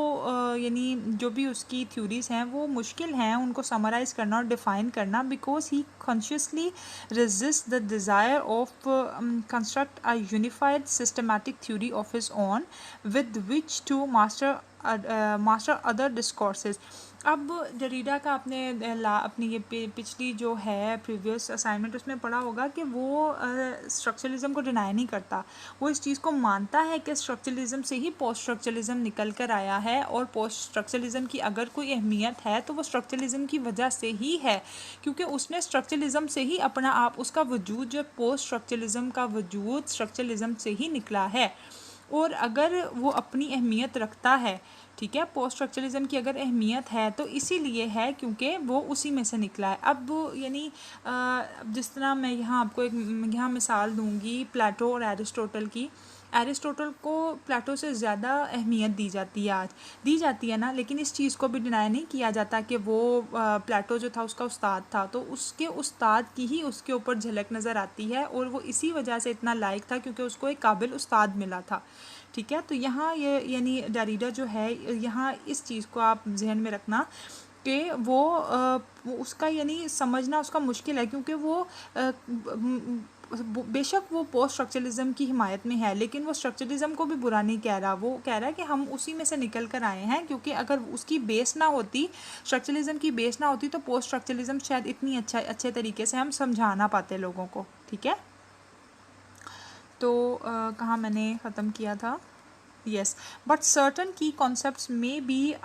यानी जो भी उसकी थ्योरीज हैं वो मुश्किल हैं उनको समराइज़ करना और डिफ़ाइन करना, because he consciously resist the desire of construct a unified systematic theory of his own with which to master other discourses. अब डरीडा का अपनी ये पिछली जो है प्रीवियस असाइनमेंट उसमें पढ़ा होगा कि वो स्ट्रक्चरलिज्म को डिनाई नहीं करता, वो इस चीज़ को मानता है कि स्ट्रक्चरलिज्म से ही पोस्ट स्ट्रक्चरलिज्म निकल कर आया है, और पोस्ट स्ट्रक्चरलिज्म की अगर कोई अहमियत है तो वो स्ट्रक्चरलिज्म की वजह से ही है, क्योंकि उसने स्ट्रक्चरलिज्म से ही अपना आप, उसका वजूद जो पोस्ट स्ट्रक्चरलिज्म का वजूद स्ट्रक्चरलिज्म से ही निकला है, और अगर वो अपनी अहमियत रखता है, ठीक है, पोस्ट स्ट्रक्चरलिज्म की अगर अहमियत है तो इसीलिए है क्योंकि वो उसी में से निकला है। अब यानी जिस तरह मैं यहाँ आपको एक यहाँ मिसाल दूँगी प्लेटो और एरिस्टोटल की। एरिस्टोटल को प्लेटो से ज़्यादा अहमियत दी जाती है, आज दी जाती है ना, लेकिन इस चीज़ को भी डिनाई नहीं किया जाता कि वो प्लेटो जो था उसका उस्ताद था, तो उसके उस्ताद की ही उसके ऊपर झलक नज़र आती है, और वो इसी वजह से इतना लायक था क्योंकि उसको एक काबिल उस्ताद मिला था। ठीक है, तो यहाँ ये यानी डरीडा जो है, यहाँ इस चीज़ को आप जहन में रखना कि वो उसका यानी समझना उसका मुश्किल है, क्योंकि वो बेशक वो पोस्ट स्ट्रक्चरलिज्म की हिमायत में है, लेकिन वो स्ट्रक्चरलिज्म को भी बुरा नहीं कह रहा, वो कह रहा है कि हम उसी में से निकल कर आए हैं, क्योंकि अगर उसकी बेस ना होती, स्ट्रक्चरलिज्म की बेस ना होती, तो पोस्ट स्ट्रक्चरलिज्म शायद इतनी अच्छे तरीके से हम समझा ना पाते लोगों को। ठीक है, तो कहाँ मैंने ख़त्म किया था, yes, but certain key concepts may be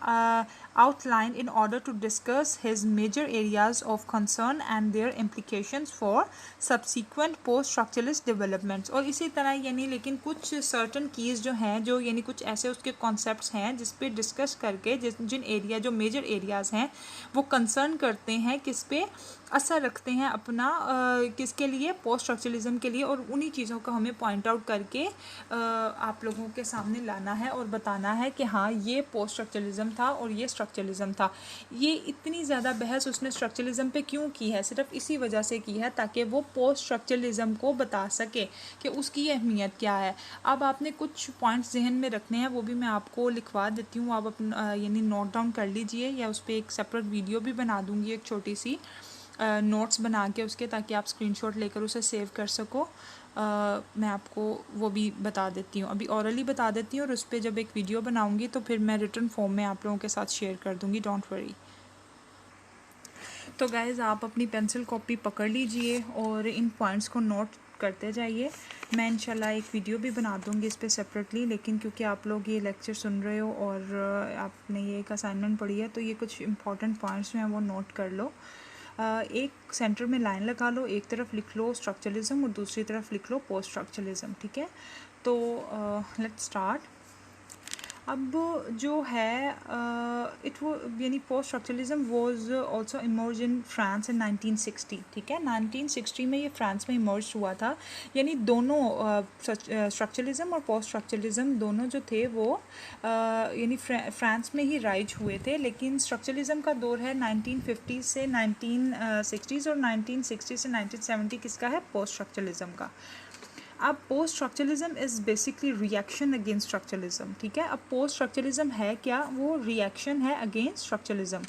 outlined in order to discuss his major areas of concern and their implications for subsequent post-structuralist developments। और इसी तरह यानी लेकिन कुछ certain keys जो हैं, जो यानी कुछ ऐसे उसके concepts हैं जिस पे डिस्कस करके जिन एरिया जो मेजर एरियाज़ हैं वो कंसर्न करते हैं, किस पे असर रखते हैं अपना किसके लिए, पोस्ट स्ट्रक्चरलिज्म के लिए, और उन्हीं चीज़ों को हमें पॉइंट आउट करके आप लोगों के सामने लाना है और बताना है कि हाँ ये पोस्ट स्ट्रक्चरलिज्म था और ये स्ट्रक्चरलिज्म था। ये इतनी ज़्यादा बहस उसने स्ट्रक्चरलिज्म पे क्यों की है, सिर्फ इसी वजह से की है ताकि वो पोस्ट स्ट्रक्चरलिज्म को बता सके कि उसकी अहमियत क्या है। अब आपने कुछ पॉइंट्स जहन में रखने हैं, वो भी मैं आपको लिखवा देती हूँ, आप अपना यानी नोट डाउन कर लीजिए, या उस पर एक सेपरेट वीडियो भी बना दूँगी, एक छोटी सी नोट्स बना के उसके, ताकि आप स्क्रीनशॉट लेकर उसे सेव कर सको। मैं आपको वो भी बता देती हूँ, अभी ऑरली बता देती हूँ, और उस पर जब एक वीडियो बनाऊँगी तो फिर मैं रिटर्न फॉर्म में आप लोगों के साथ शेयर कर दूँगी, डोंट वरी। तो गाइज़ आप अपनी पेंसिल कॉपी पकड़ लीजिए और इन पॉइंट्स को नोट करते जाइए। मैं इंशाल्लाह एक वीडियो भी बना दूँगी इस पर सेपरेटली, लेकिन क्योंकि आप लोग ये लेक्चर सुन रहे हो और आपने ये एक असाइनमेंट पढ़ी है, तो ये कुछ इंपॉर्टेंट पॉइंट्स जो हैं वो नोट कर लो। एक सेंटर में लाइन लगा लो, एक तरफ लिख लो स्ट्रक्चरलिज्म और दूसरी तरफ लिख लो पोस्ट स्ट्रक्चरलिज्म। ठीक है, तो लेट्स स्टार्ट। अब जो है इट वो यानी post structuralism was also emerge in France in 1960। ठीक है, 1960 में ये फ्रांस में इमर्ज हुआ था, यानी दोनों स्ट्रक्चरलिज्म और पोस्ट स्ट्रक्चरलिज्म दोनों जो थे वो यानी फ्रांस में ही राइज हुए थे, लेकिन स्ट्रक्चरलिज्म का दौर है 1950 से 1960 और 1960 से 1970 किसका है, पोस्ट स्ट्रक्चरलिज्म का। अब post structuralism is basically reaction against structuralism, ठीक है। अब पोस्ट स्ट्रक्चरलिज्म है क्या, वो रिएक्शन है अगेंस्ट स्ट्रक्चरलिज्म।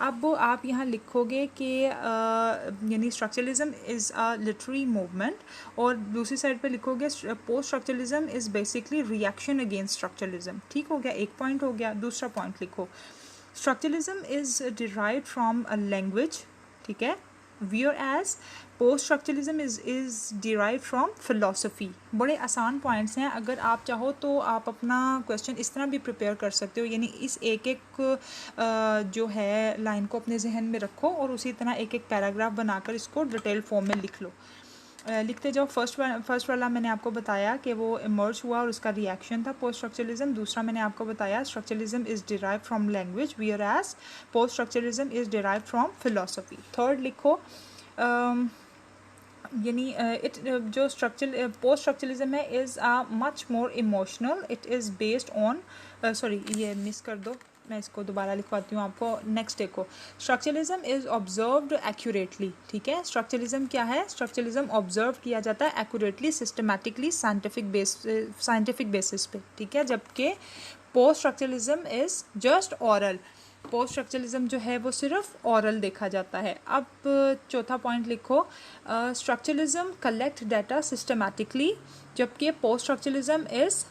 अब वो आप यहाँ लिखोगे कि यानी structuralism is a literary movement, और दूसरी साइड पे लिखोगे post structuralism is basically reaction against structuralism. ठीक हो गया, एक पॉइंट हो गया। दूसरा पॉइंट लिखो, structuralism is derived from a language, ठीक है, whereas post structuralism is derive from philosophy. बड़े आसान पॉइंट्स हैं, अगर आप चाहो तो आप अपना क्वेश्चन इस तरह भी प्रिपेयर कर सकते हो, यानी इस एक एक जो है लाइन को अपने जहन में रखो और उसी तरह एक एक पैराग्राफ बनाकर इसको डिटेल फॉर्म में लिख लो। लिखते जाओ। फर्स्ट वाला मैंने आपको बताया कि वो इमर्ज हुआ और उसका रिएक्शन था पोस्ट स्ट्रक्चरलिज्म। दूसरा मैंने आपको बताया structuralism is derive from language, whereas post structuralism is derive from philosophy. Third लिखो, यानी जो पोस्ट स्ट्रक्चरलिज्म है is much more emotional, it is based on sorry ये मिस कर दो, मैं इसको दोबारा लिखवाती हूँ आपको। नेक्स्ट देखो, स्ट्रक्चरलिज्म इज़ ऑब्जर्व्ड एक्यूरेटली, ठीक है। स्ट्रक्चरलिज्म क्या है, स्ट्रक्चरलिज्म ऑब्जर्व किया जाता है एक्यूरेटली, सिस्टमैटिकली, साइंटिफिक बेसिस पे, ठीक है। जबकि post structuralism is just oral, post structuralism जो है वो सिर्फ ऑरल देखा जाता है। अब चौथा पॉइंट लिखो, स्ट्रक्चरलिज्म कलेक्ट डाटा सिस्टमैटिकली, जबकि post structuralism is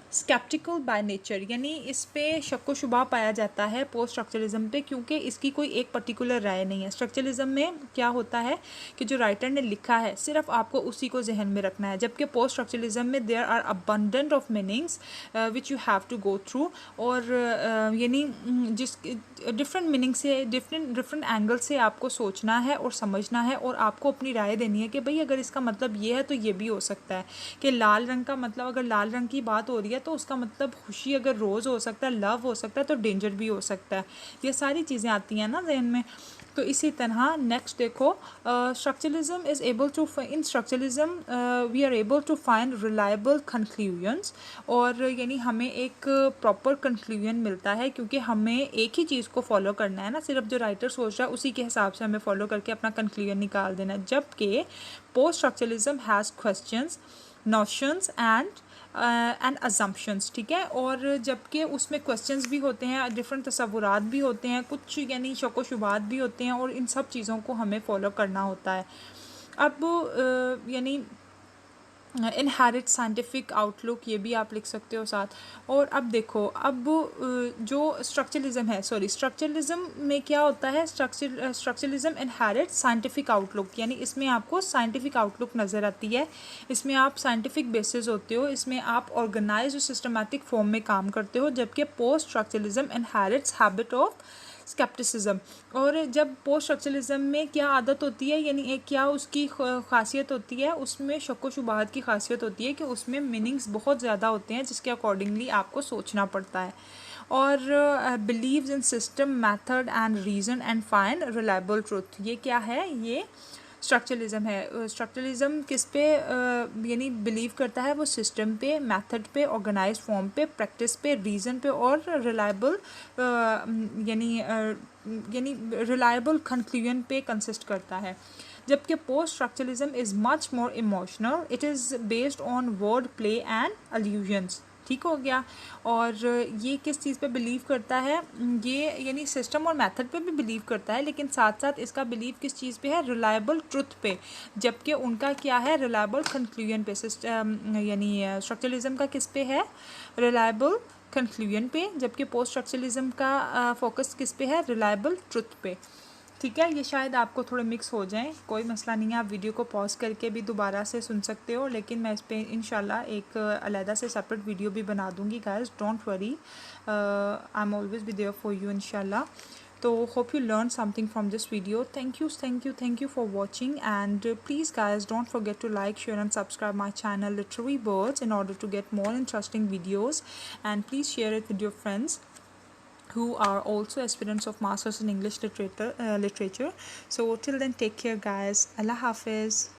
sceptical by nature, यानी इस पे शक व शुबा पाया जाता है पोस्ट स्ट्रक्चरलिज्म पे, क्योंकि इसकी कोई एक पर्टिकुलर राय नहीं है। स्ट्रक्चरलिज्म में क्या होता है कि जो राइटर ने लिखा है सिर्फ आपको उसी को जहन में रखना है, जबकि पोस्ट स्ट्रक्चरलिज्म में there are abundant of meanings which you have to go through, और यानी जिस डिफरेंट मीनिंग से डिफरेंट एंगल से आपको सोचना है और समझना है, और आपको अपनी राय देनी है कि भाई अगर इसका मतलब ये है तो ये भी हो सकता है, कि लाल रंग का मतलब, अगर लाल रंग की बात हो रही है तो उसका मतलब खुशी अगर रोज़ हो सकता है, लव हो सकता है, तो डेंजर भी हो सकता है। ये सारी चीज़ें आती हैं ना जहन में। तो इसी तरह नेक्स्ट देखो, structuralism is able to in structuralism we are able to find reliable conclusions, और यानी हमें एक प्रॉपर कंक्लूजन मिलता है, क्योंकि हमें एक ही चीज़ को फॉलो करना है ना, सिर्फ जो राइटर सोच रहा है उसी के हिसाब से हमें फॉलो करके अपना कंक्लूजन निकाल देना है। जबकि post structuralism has questions, notions and assumptions, ठीक है। और जबकि उसमें क्वेश्चंस भी होते हैं, डिफरेंट तसव्वुरात भी होते हैं, कुछ यानी शक व शुबात भी होते हैं, और इन सब चीज़ों को हमें फॉलो करना होता है। अब यानी इनहेरिट साइंटिफिक आउटलुक, ये भी आप लिख सकते हो साथ। और अब देखो, अब जो स्ट्रक्चरलिज्म है, सॉरी स्ट्रक्चरलिज्म में क्या होता है, स्ट्रक्चरलिज्म इनहेरिट साइंटिफिक आउटलुक, यानी इसमें आपको साइंटिफिक आउटलुक नज़र आती है, इसमें आप साइंटिफिक बेसिस होते हो, इसमें आप ऑर्गेनाइज और सिस्टमैटिक फॉर्म में काम करते हो। जबकि post structuralism inherits habit of scepticism, और जब पोस्ट स्ट्रक्चरलिज्म में क्या आदत होती है, यानी एक क्या उसकी खासियत होती है, उसमें शक व शुबाहत की खासियत होती है कि उसमें मीनिंग्स बहुत ज़्यादा होते हैं, जिसके अकॉर्डिंगली आपको सोचना पड़ता है। और believes in system, method and reason and find reliable truth, ये क्या है, ये स्ट्रक्चरलिज्म है। स्ट्रक्चरलिज्म किस पे यानी बिलीव करता है, वो सिस्टम पे, मेथड पे, ऑर्गेनाइज फॉर्म पे, प्रैक्टिस पे, रीज़न पे, और रिलायबल यानी रिलायबल कंक्लूजन पे कंसिस्ट करता है। जबकि post structuralism is much more emotional, it is based on word play and allusions, ठीक हो गया। और ये किस चीज़ पे बिलीव करता है, ये यानी सिस्टम और मेथड पे भी बिलीव करता है, लेकिन साथ साथ इसका बिलीव किस चीज़ पे है, रिलायबल ट्रुथ पे। जबकि उनका क्या है, रिलायबल कंक्लूजन पे। यानी स्ट्रक्चरलिज्म का किस पे है, रिलायबल कंक्लूजन पे, जबकि पोस्ट स्ट्रक्चरलिज्म का फोकस किस पे है, रिलायबल ट्रुथ पे, ठीक है। ये शायद आपको थोड़े मिक्स हो जाएं, कोई मसला नहीं है, आप वीडियो को पॉज करके भी दोबारा से सुन सकते हो, लेकिन मैं इस पर इंशाल्लाह एक अलहदा से सेपरेट वीडियो भी बना दूंगी। Guys don't worry, I am always be there for you इंशाल्लाह। तो hope you learned something from this video. Thank you for watching, and please guys don't forget to like, share and subscribe my channel Literary Birds in order to get more interesting videos, and please share it with your friends who are also aspirants of Masters in English Literature. So till then, take care guys. Allah Hafiz.